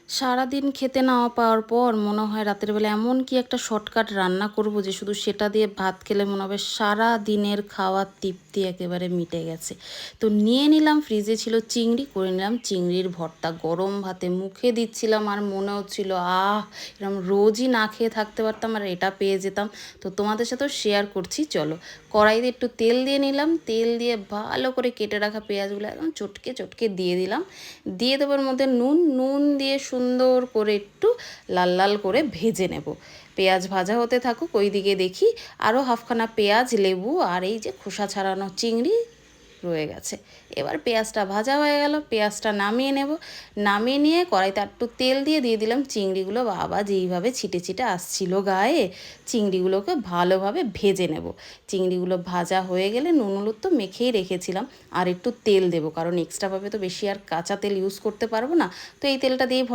সারাদিন খেতে না পাওয়ার পর মনে হয় রাতের বেলা এমন কি একটা শর্টকাট রান্না করব যে শুধু সেটা দিয়ে ভাত খেলে মনে হবে সারা দিনের খাওয়ার তৃপ্তি একেবারে মিটে গেছে। তো নিয়ে নিলাম, ফ্রিজে ছিল চিংড়ি, করে নিলাম চিংড়ির ভর্তা। গরম ভাতে মুখে দিচ্ছিলাম আর মনে হচ্ছিল এরকম রোজই না খেয়ে থাকতে পারতাম আর এটা পেয়ে যেতাম। তো তোমাদের সাথেও শেয়ার করছি, চলো। কড়াইতে একটু তেল দিয়ে নিলাম, তেল দিয়ে ভালো করে কেটে রাখা পেঁয়াজগুলো একদম চটকে চটকে দিয়ে দিলাম। দিয়ে দেবার মধ্যে নুন নুন দিয়ে সুন্দর করে একটু লাল লাল করে ভেজে নেব। পেঁয়াজ ভাজা হতে থাকুক, ওইদিকে দেখি আরও হাফখানা পেঁয়াজ, লেবু আর এই যে খোসা ছাড়ানো চিংড়ি রয়ে গেছে। এবার পেঁয়াজটা ভাজা হয়ে গেল, পেঁয়াজটা নামিয়ে নেব। নামিয়ে নিয়ে কড়াইতে একটু তেল দিয়ে দিলাম চিংড়িগুলো। বাবা যেইভাবে ছিটে ছিটে আসছিল গায়ে, চিংড়িগুলোকে ভালোভাবে ভেজে নেব। চিংড়িগুলো ভাজা হয়ে গেলে নুন হলুদ তো মেখেই রেখেছিলাম, আর একটু তেল দেবো, কারণ এক্সট্রাভাবে তো বেশি আর কাঁচা তেল ইউজ করতে পারবো না। তো এই তেলটা দিয়ে